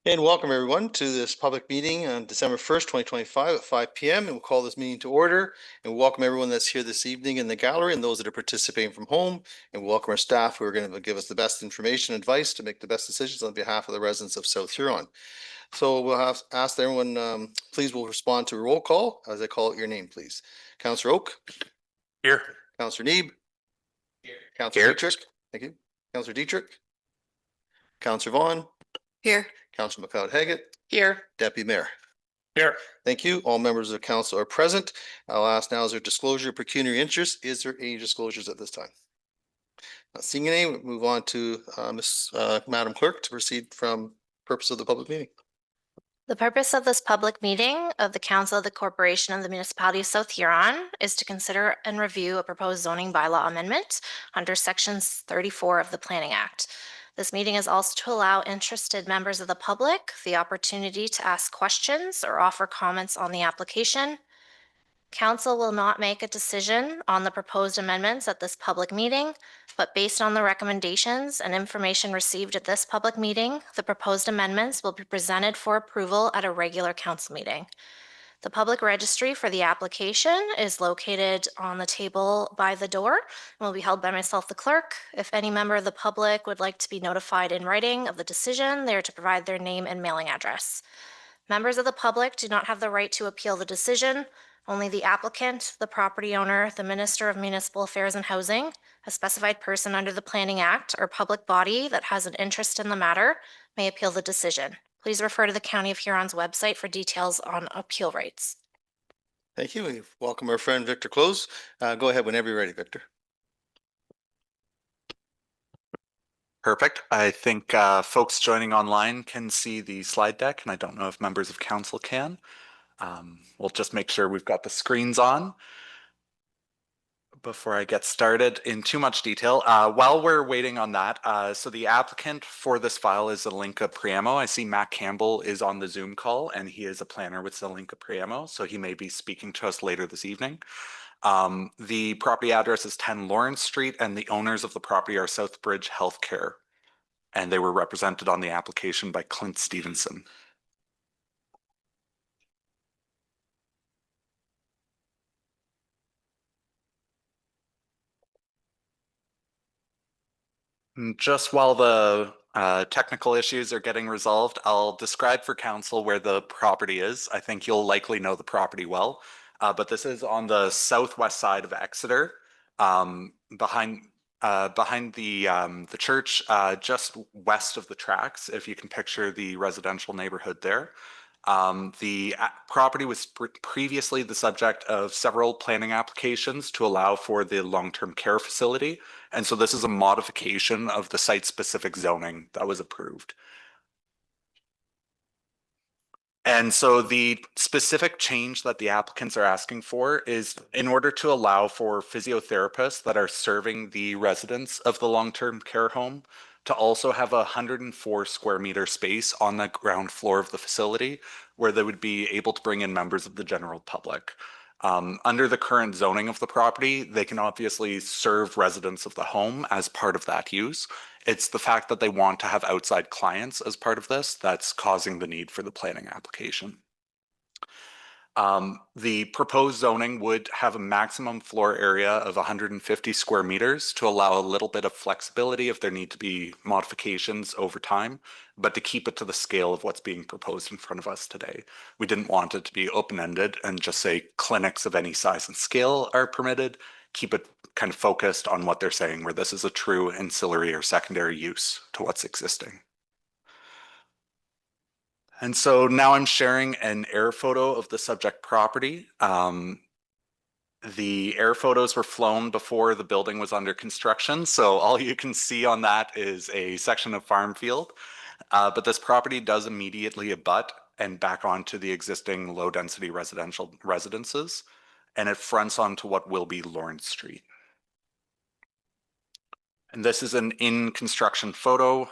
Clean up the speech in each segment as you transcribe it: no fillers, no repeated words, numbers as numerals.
And welcome everyone to this public meeting on December 1st, 2025 at 5 p.m. And we'll call this meeting to order and welcome everyone that's here this evening in the gallery and those that are participating from home, and welcome our staff who are going to give us the best information and advice to make the best decisions on behalf of the residents of South Huron. So we'll have asked everyone, please will respond to a roll call as I call out your name, please. Councillor Oak. Here. Councillor Neeb. Here. Councillor Dietrich. Thank you. Councillor Dietrich. Councillor Vaughn. Here. Councillor McLeod-Haggett. Here. Deputy Mayor. Here. Thank you. All members of council are present. I'll ask now, is there disclosure of pecuniary interest? Is there any disclosures at this time? Not seeing any, we'll move on to Madam Clerk to proceed from purpose of the public meeting. The purpose of this public meeting of the Council of the Corporation of the Municipality of South Huron is to consider and review a proposed zoning bylaw amendment under Sections 34 of the Planning Act. This meeting is also to allow interested members of the public the opportunity to ask questions or offer comments on the application. Council will not make a decision on the proposed amendments at this public meeting, but based on the recommendations and information received at this public meeting, the proposed amendments will be presented for approval at a regular council meeting. The public registry for the application is located on the table by the door and will be held by myself, the clerk. If any member of the public would like to be notified in writing of the decision, they are to provide their name and mailing address. Members of the public do not have the right to appeal the decision. Only the applicant, the property owner, the Minister of Municipal Affairs and Housing, a specified person under the Planning Act, or public body that has an interest in the matter may appeal the decision. Please refer to the County of Huron's website for details on appeal rights. Thank you. We welcome our friend Victor Close. Go ahead whenever you're ready, Victor. Perfect. I think folks joining online can see the slide deck, and I don't know if members of council can. We'll just make sure we've got the screens on before I get started in too much detail. While we're waiting on that, so the applicant for this file is Zelenka Priamo. I see Matt Campbell is on the Zoom call, and he is a planner with Zelenka Priamo, so he may be speaking to us later this evening. The property address is 10 Lawrence Street, and the owners of the property are Southbridge Healthcare, and they were represented on the application by Clint Stevenson. Just while the technical issues are getting resolved, I'll describe for council where the property is. I think you'll likely know the property well, but this is on the southwest side of Exeter, behind the church, just west of the tracks, if you can picture the residential neighborhood there. The property was previously the subject of several planning applications to allow for the long-term care facility. And so this is a modification of the site-specific zoning that was approved. And so the specific change that the applicants are asking for is in order to allow for physiotherapists that are serving the residents of the long-term care home to also have a 104 square meter space on the ground floor of the facility where they would be able to bring in members of the general public. Under the current zoning of the property, they can obviously serve residents of the home as part of that use. It's the fact that they want to have outside clients as part of this that's causing the need for the planning application. The proposed zoning would have a maximum floor area of 150 square meters to allow a little bit of flexibility if there need to be modifications over time, but to keep it to the scale of what's being proposed in front of us today. We didn't want it to be open-ended and just say clinics of any size and scale are permitted. Keep it kind of focused on what they're saying, where this is a true ancillary or secondary use to what's existing. And so now I'm sharing an air photo of the subject property. The air photos were flown before the building was under construction. So all you can see on that is a section of farm field. But this property does immediately abut and back onto the existing low density residential residences. And it fronts onto what will be Lawrence Street. And this is an in construction photo.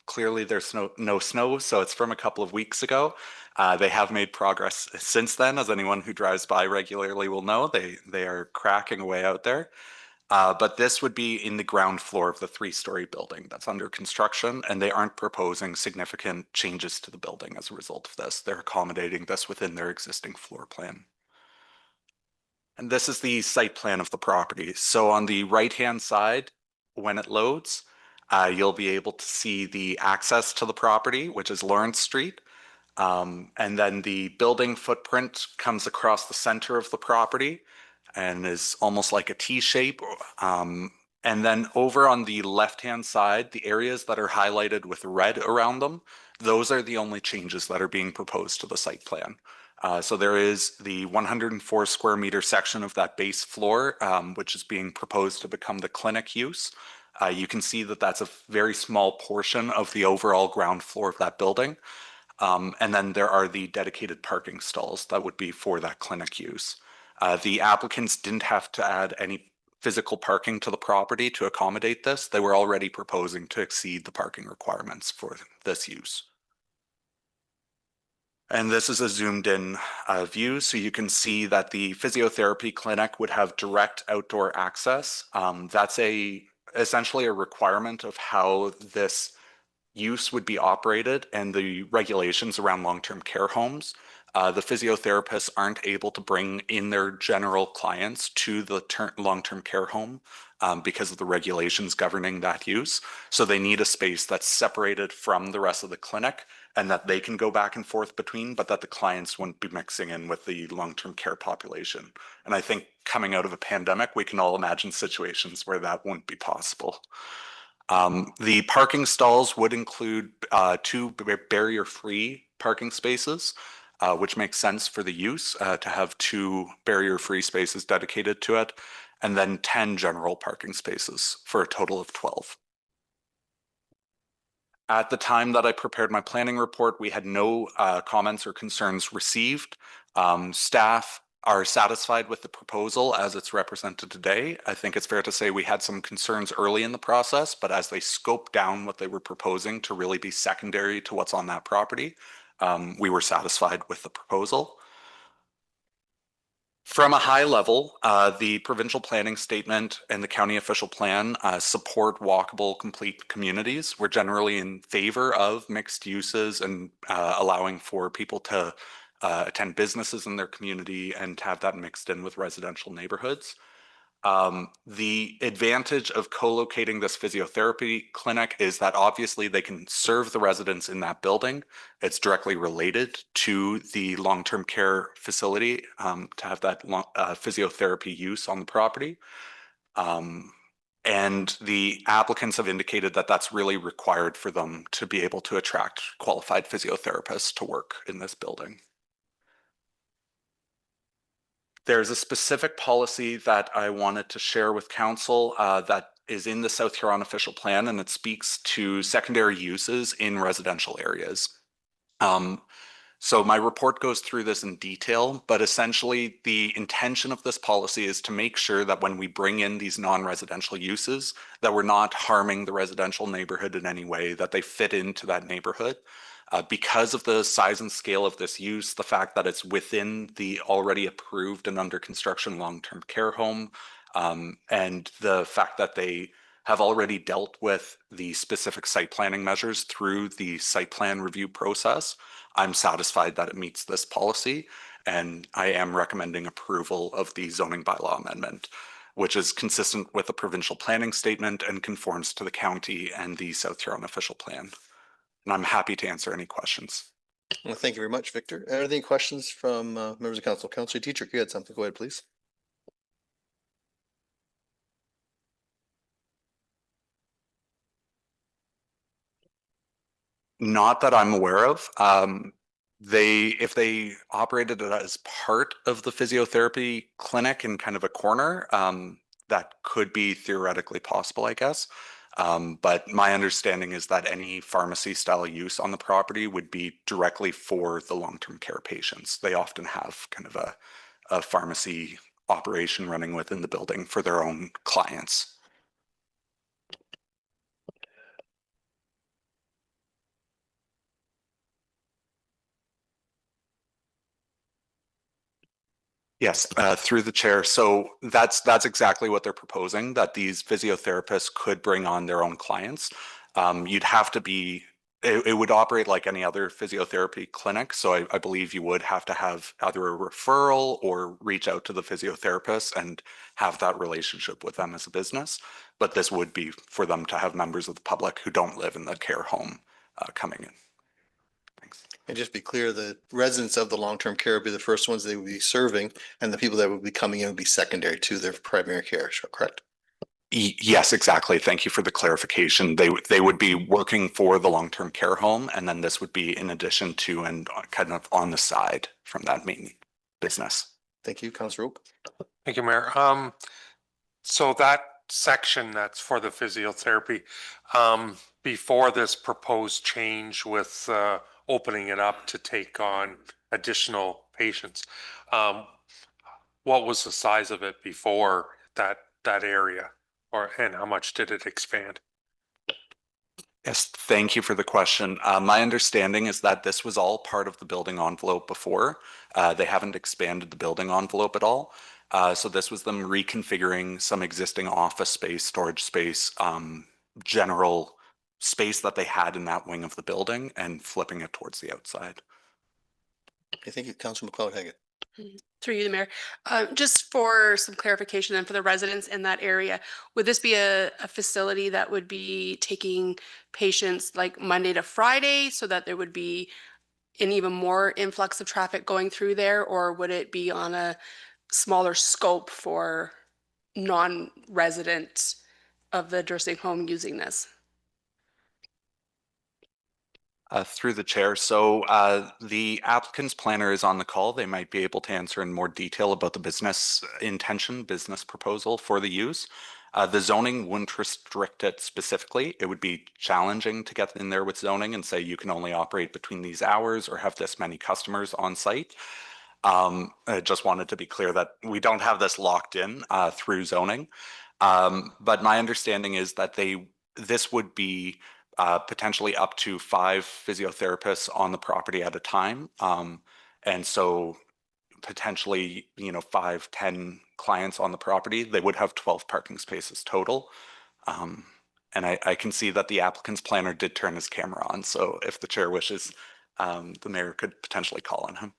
Clearly there's no snow, so it's from a couple of weeks ago. They have made progress since then, as anyone who drives by regularly will know. They are cracking away out there. But this would be in the ground floor of the three-story building that's under construction, and they aren't proposing significant changes to the building as a result of this. They're accommodating this within their existing floor plan. And this is the site plan of the property. So on the right-hand side, when it loads, you'll be able to see the access to the property, which is Lawrence Street. And then the building footprint comes across the center of the property and is almost like a T shape. And then over on the left-hand side, the areas that are highlighted with red around them, those are the only changes that are being proposed to the site plan. So there is the 104 square meter section of that base floor, which is being proposed to become the clinic use. You can see that that's a very small portion of the overall ground floor of that building. And then there are the dedicated parking stalls that would be for that clinic use. The applicants didn't have to add any physical parking to the property to accommodate this. They were already proposing to exceed the parking requirements for this use. And this is a zoomed in view, so you can see that the physiotherapy clinic would have direct outdoor access. That's essentially a requirement of how this use would be operated and the regulations around long-term care homes. The physiotherapists aren't able to bring in their general clients to the long-term care home because of the regulations governing that use. So they need a space that's separated from the rest of the clinic and that they can go back and forth between, but that the clients wouldn't be mixing in with the long-term care population. And I think coming out of a pandemic, we can all imagine situations where that wouldn't be possible. The parking stalls would include two barrier-free parking spaces, which makes sense for the use to have two barrier-free spaces dedicated to it, and then 10 general parking spaces for a total of 12. At the time that I prepared my planning report, we had no comments or concerns received. Staff are satisfied with the proposal as it's represented today. I think it's fair to say we had some concerns early in the process, but as they scoped down what they were proposing to really be secondary to what's on that property, we were satisfied with the proposal. From a high level, the provincial planning statement and the county official plan support walkable, complete communities. We're generally in favor of mixed uses and allowing for people to attend businesses in their community and to have that mixed in with residential neighborhoods. The advantage of co-locating this physiotherapy clinic is that obviously they can serve the residents in that building. It's directly related to the long-term care facility to have that physiotherapy use on the property. And the applicants have indicated that that's really required for them to be able to attract qualified physiotherapists to work in this building. There's a specific policy that I wanted to share with council that is in the South Huron official plan, and it speaks to secondary uses in residential areas. So my report goes through this in detail, but essentially the intention of this policy is to make sure that when we bring in these non-residential uses, that we're not harming the residential neighborhood in any way, that they fit into that neighborhood. Because of the size and scale of this use, the fact that it's within the already approved and under construction long-term care home, and the fact that they have already dealt with the specific site planning measures through the site plan review process, I'm satisfied that it meets this policy, and I am recommending approval of the zoning bylaw amendment, which is consistent with the provincial planning statement and conforms to the county and the South Huron official plan. And I'm happy to answer any questions. Well, thank you very much, Victor. Are there any questions from members of council? Councillor Dietrich, you had something. Go ahead, please. Not that I'm aware of. If they operated it as part of the physiotherapy clinic in kind of a corner, that could be theoretically possible, I guess. But my understanding is that any pharmacy style use on the property would be directly for the long-term care patients. They often have kind of a pharmacy operation running within the building for their own clients. Yes, through the chair. So that's exactly what they're proposing, that these physiotherapists could bring on their own clients. You'd have to be, it would operate like any other physiotherapy clinic. So I believe you would have to have either a referral or reach out to the physiotherapist and have that relationship with them as a business. But this would be for them to have members of the public who don't live in the care home coming in. Thanks. And just be clear, the residents of the long-term care would be the first ones they would be serving, and the people that would be coming in would be secondary to their primary care, correct? Yes, exactly. Thank you for the clarification. They would be working for the long-term care home, and then this would be in addition to and kind of on the side from that main business. Thank you, Councillor Oak. Thank you, Mayor. So that section that's for the physiotherapy, before this proposed change with opening it up to take on additional patients, what was the size of it before that area, and how much did it expand? Yes, thank you for the question. My understanding is that this was all part of the building envelope before. They haven't expanded the building envelope at all. So this was them reconfiguring some existing office space, storage space, general space that they had in that wing of the building and flipping it towards the outside. Okay, thank you, Councillor McLeod-Haggett. Through you, the mayor. Just for some clarification and for the residents in that area, would this be a facility that would be taking patients like Monday to Friday so that there would be an even more influx of traffic going through there, or would it be on a smaller scope for non-residents of the nursing home using this? Through the chair. So the applicant's planner is on the call. They might be able to answer in more detail about the business intention, business proposal for the use. The zoning wouldn't restrict it specifically. It would be challenging to get in there with zoning and say you can only operate between these hours or have this many customers on site. I just wanted to be clear that we don't have this locked in through zoning. But my understanding is that this would be potentially up to 5 physiotherapists on the property at a time. And so potentially, 5, 10 clients on the property, they would have 12 parking spaces total. And I can see that the applicant's planner did turn his camera on. So if the chair wishes, the mayor could potentially call on him.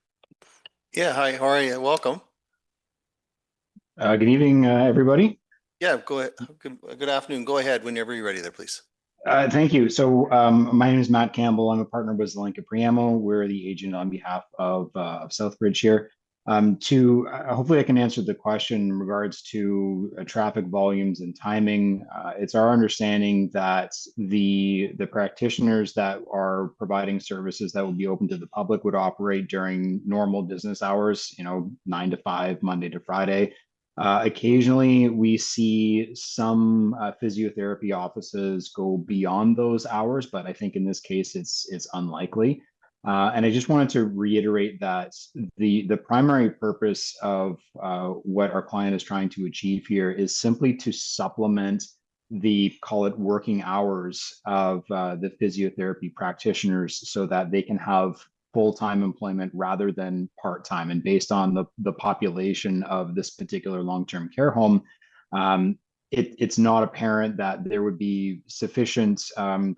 Yeah, hi, how are you? Welcome. Good evening, everybody. Yeah, go ahead. Good afternoon. Go ahead whenever you're ready there, please. Thank you. So my name is Matt Campbell. I'm a partner with Zelenka Priamo. We're the agent on behalf of Southbridge here. Hopefully I can answer the question in regards to traffic volumes and timing. It's our understanding that the practitioners that are providing services that will be open to the public would operate during normal business hours, 9 to 5, Monday to Friday. Occasionally, we see some physiotherapy offices go beyond those hours, but I think in this case, it's unlikely. And I just wanted to reiterate that the primary purpose of what our client is trying to achieve here is simply to supplement the, call it, working hours of the physiotherapy practitioners so that they can have full-time employment rather than part-time. And based on the population of this particular long-term care home, it's not apparent that there would be sufficient,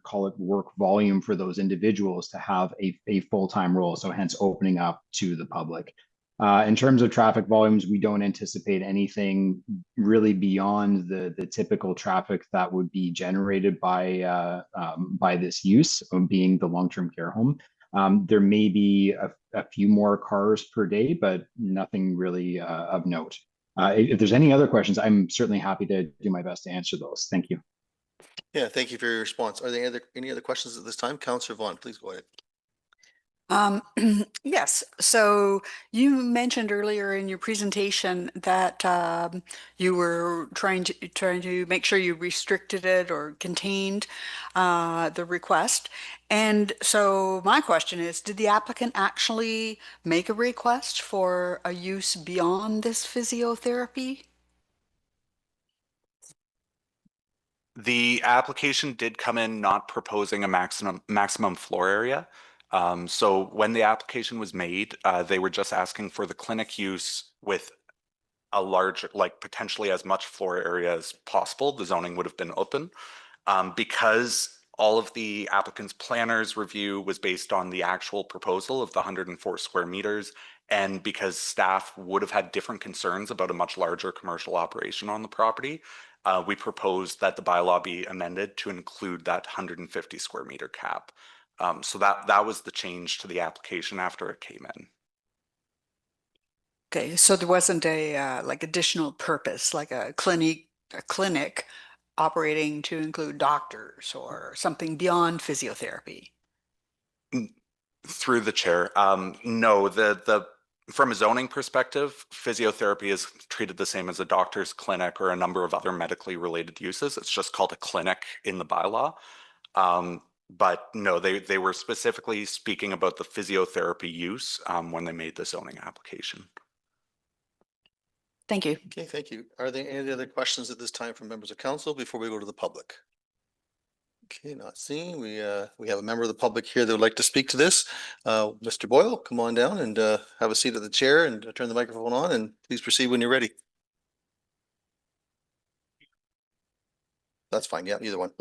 call it, work volume for those individuals to have a full-time role, so hence opening up to the public. In terms of traffic volumes, we don't anticipate anything really beyond the typical traffic that would be generated by this use, being the long-term care home. There may be a few more cars per day, but nothing really of note. If there's any other questions, I'm certainly happy to do my best to answer those. Thank you. Yeah, thank you for your response. Are there any other questions at this time? Councillor Vaughn, please go ahead. Yes. So you mentioned earlier in your presentation that you were trying to make sure you restricted it or contained the request. And so my question is, did the applicant actually make a request for a use beyond this physiotherapy? The application did come in not proposing a maximum floor area. So when the application was made, they were just asking for the clinic use with a large, like potentially as much floor area as possible. The zoning would have been open. Because all of the applicant's planners review was based on the actual proposal of the 104 square meters, and because staff would have had different concerns about a much larger commercial operation on the property, we proposed that the bylaw be amended to include that 150 square meter cap. So that was the change to the application after it came in. Okay, so there wasn't a like additional purpose, like a clinic operating to include doctors or something beyond physiotherapy. Through the chair, no, from a zoning perspective, physiotherapy is treated the same as a doctor's clinic or a number of other medically related uses. It's just called a clinic in the bylaw. But no, they were specifically speaking about the physiotherapy use when they made the zoning application. Thank you. Okay, thank you. Are there any other questions at this time from members of council before we go to the public? Okay, not seeing. We have a member of the public here that would like to speak to this. Mr. Boyle, come on down and have a seat at the chair and turn the microphone on, and please proceed when you're ready. That's fine. Yeah, either one.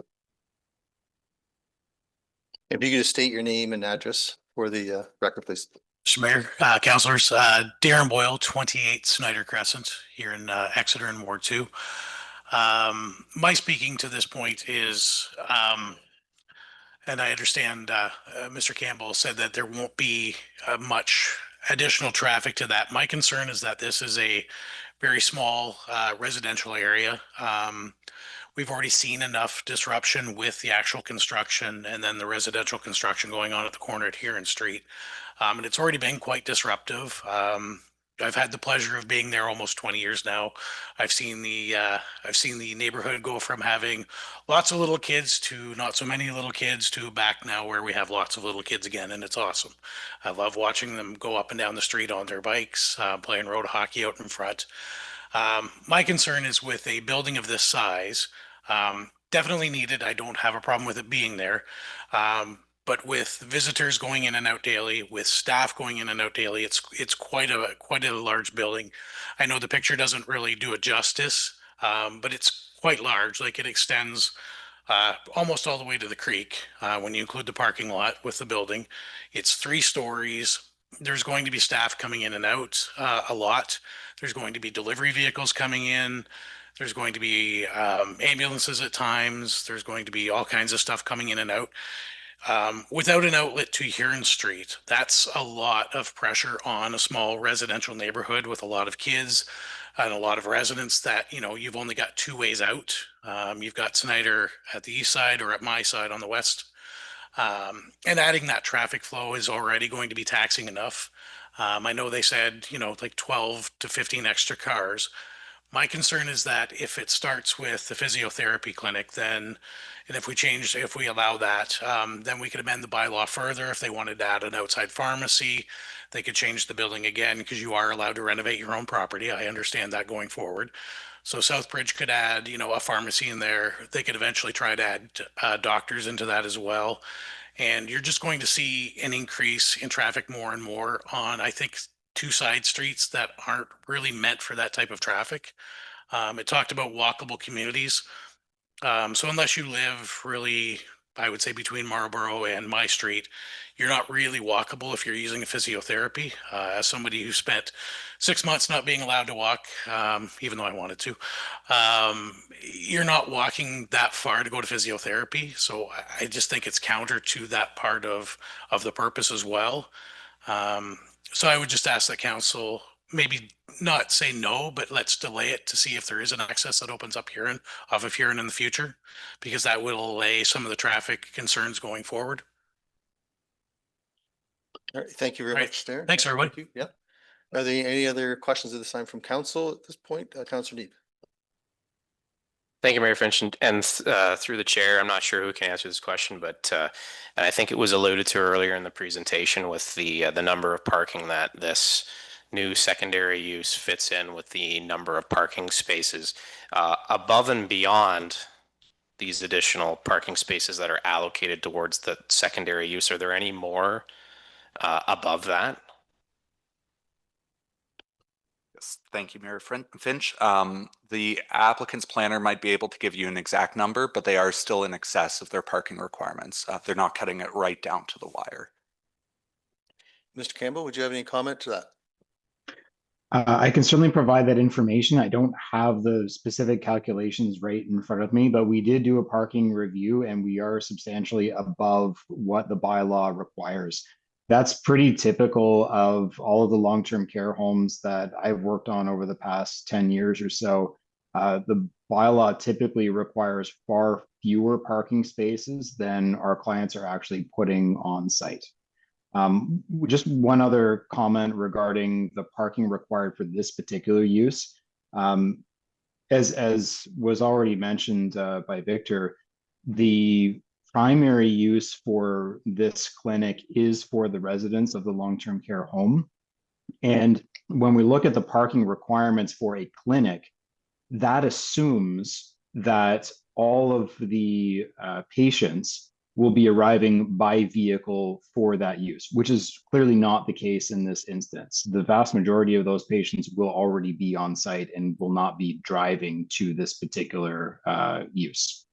If you could just state your name and address for the record, please. Mr. Mayor, councilors, Darren Boyle, 28 Snyder Crescent here in Exeter in Ward 2. My speaking to this point is, and I understand Mr. Campbell said that there won't be much additional traffic to that. My concern is that this is a very small residential area. We've already seen enough disruption with the actual construction and then the residential construction going on at the corner at Huron Street. And it's already been quite disruptive. I've had the pleasure of being there almost 20 years now. I've seen the neighborhood go from having lots of little kids to not so many little kids to back now where we have lots of little kids again, and it's awesome. I love watching them go up and down the street on their bikes, playing road hockey out in front. My concern is with a building of this size, definitely needed. I don't have a problem with it being there. But with visitors going in and out daily, with staff going in and out daily, it's quite a large building. I know the picture doesn't really do it justice, but it's quite large. Like it extends almost all the way to the creek when you include the parking lot with the building. It's 3 stories. There's going to be staff coming in and out a lot. There's going to be delivery vehicles coming in. There's going to be ambulances at times. There's going to be all kinds of stuff coming in and out. Without an outlet to Huron Street, that's a lot of pressure on a small residential neighborhood with a lot of kids and a lot of residents that, you know, you've only got 2 ways out. You've got Snyder at the east side or at my side on the west. And adding that traffic flow is already going to be taxing enough. I know they said, you know, like 12 to 15 extra cars. My concern is that if it starts with the physiotherapy clinic, then, and if we allow that, then we could amend the bylaw further. If they wanted to add an outside pharmacy, they could change the building again because you are allowed to renovate your own property. I understand that going forward. So Southbridge could add, you know, a pharmacy in there. They could eventually try to add doctors into that as well. And you're just going to see an increase in traffic more and more on, I think, 2 side streets that aren't really meant for that type of traffic. It talked about walkable communities. So unless you live really, I would say between Marlborough and my street, you're not really walkable if you're using a physiotherapy. As somebody who spent 6 months not being allowed to walk, even though I wanted to, you're not walking that far to go to physiotherapy. So I just think it's counter to that part of the purpose as well. So I would just ask the council maybe not say no, but let's delay it to see if there is an access that opens up off of Huron in the future, because that will allay some of the traffic concerns going forward. All right, thank you very All right. much, Darren. Thanks, everybody. Thank you. Yeah. Are there any other questions at this time from council at this point? Councilor Deeb. Thank you, Mayor Finch, and through the chair, I'm not sure who can answer this question, but and I think it was alluded to earlier in the presentation with the number of parking that this new secondary use fits in with the number of parking spaces above and beyond these additional parking spaces that are allocated towards the secondary use. Are there any more above that. Yes, thank you, Mayor Finch. The applicant's planner might be able to give you an exact number, but they are still in excess of their parking requirements. They're not cutting it right down to the wire. Mr. Campbell, would you have any comment to that? I can certainly provide that information. I don't have the specific calculations right in front of me, but we did do a parking review and we are substantially above what the bylaw requires. That's pretty typical of all of the long-term care homes that I've worked on over the past 10 years or so. The bylaw typically requires far fewer parking spaces than our clients are actually putting on site. Just one other comment regarding the parking required for this particular use. As was already mentioned by Victor, the primary use for this clinic is for the residents of the long-term care home. And when we look at the parking requirements for a clinic, that assumes that all of the patients will be arriving by vehicle for that use, which is clearly not the case in this instance. The vast majority of those patients will already be on site and will not be driving to this particular use.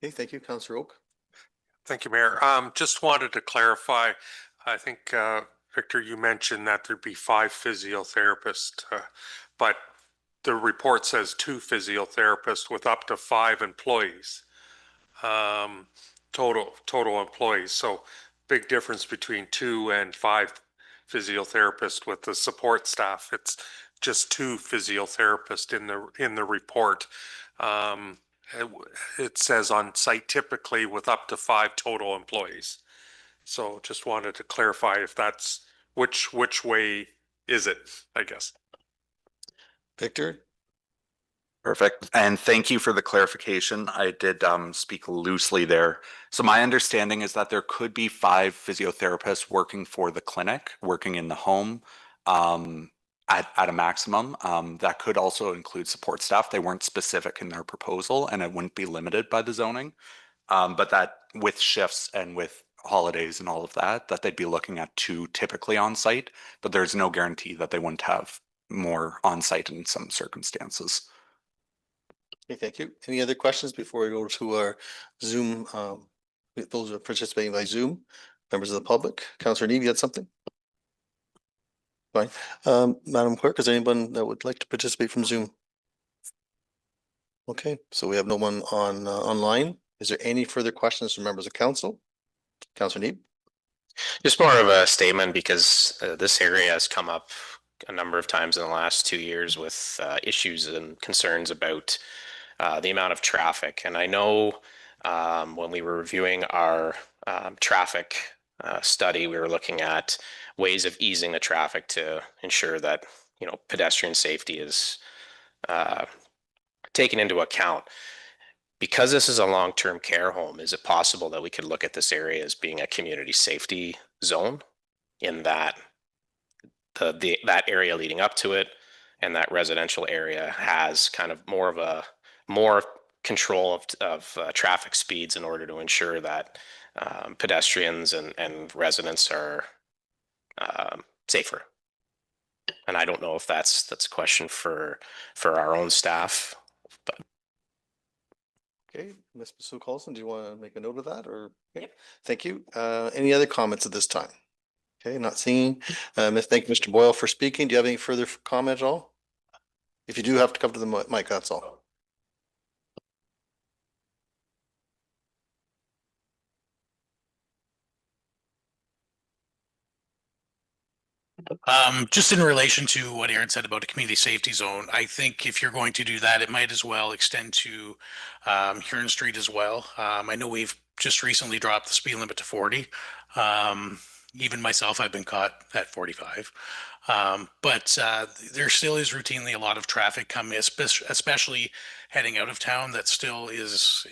Okay, thank you, Councillor Oak. Thank you, Mayor. Just wanted to clarify, I think, Victor, you mentioned that there'd be 5 physiotherapists, but the report says 2 physiotherapists with up to 5 employees. Total employees. So big difference between 2 and 5 physiotherapists with the support staff. It's just 2 physiotherapists in the report. It says on site typically with up to 5 total employees. So just wanted to clarify if that's which way is it, I guess. Victor? Perfect. And thank you for the clarification. I did speak loosely there. So my understanding is that there could be 5 physiotherapists working for the clinic, working in the home at a maximum. That could also include support staff. They weren't specific in their proposal and it wouldn't be limited by the zoning. But that with shifts and with holidays and all of that, that they'd be looking at 2 typically on site, but there's no guarantee that they wouldn't have more on site in some circumstances. Okay, thank you. Any other questions before we go to our Zoom? Those are participating by Zoom, members of the public. Councillor Neave, you had something? Fine. Madam Clerk, is there anyone that would like to participate from Zoom? Okay, so we have no one on online. Is there any further questions from members of council? Councillor Neave? Just more of a statement because this area has come up a number of times in the last 2 years with issues and concerns about the amount of traffic. And I know when we were reviewing our traffic study, we were looking at ways of easing the traffic to ensure that, you know, pedestrian safety is taken into account. Because this is a long-term care home, is it possible that we could look at this area as being a community safety zone in that that area leading up to it and that residential area has kind of more control of traffic speeds in order to ensure that pedestrians and residents are safer. And I don't know if that's a question for our own staff, but. Okay, Ms. Sue Colson, do you want to make a note of that or? Okay. Yep. Thank you. Any other comments at this time? Okay, not seeing. Thank you, Mr. Boyle, for speaking. Do you have any further comment at all? If you do have to come to the mic, that's all. Just in relation to what Aaron said about a community safety zone, I think if you're going to do that, it might as well extend to Huron Street as well. I know we've just recently dropped the speed limit to 40. Even myself, I've been caught at 45. But there still is routinely a lot of traffic coming, especially heading out of town, that still is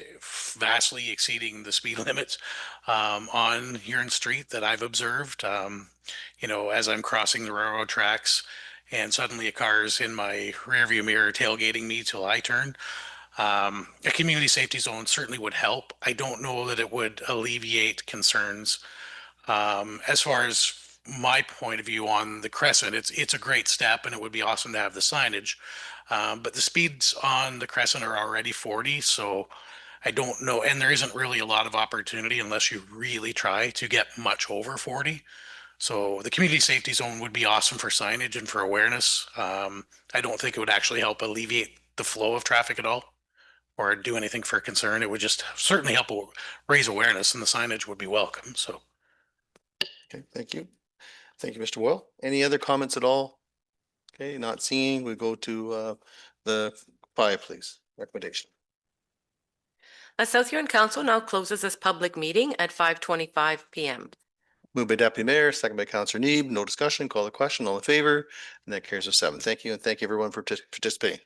vastly exceeding the speed limits on Huron Street that I've observed. You know, as I'm crossing the railroad tracks and suddenly a car's in my rearview mirror tailgating me till I turn. A community safety zone certainly would help. I don't know that it would alleviate concerns As far as my point of view on the Crescent, it's a great step and it would be awesome to have the signage. But the speeds on the Crescent are already 40, so I don't know, and there isn't really a lot of opportunity unless you really try to get much over 40. So the community safety zone would be awesome for signage and for awareness. I don't think it would actually help alleviate the flow of traffic at all or do anything for concern. It would just certainly help raise awareness and the signage would be welcome. So. Okay, thank you. Thank you, Mr. Boyle. Any other comments at all? Okay, not seeing, we go to the 5, please, recommendation. South Huron Council now closes this public meeting at 5:25 PM. Moved by Deputy Mayor, second by Councillor Neeb. No discussion, call the question, all in favor, and that carries with 7. Thank you, and thank you everyone for participating.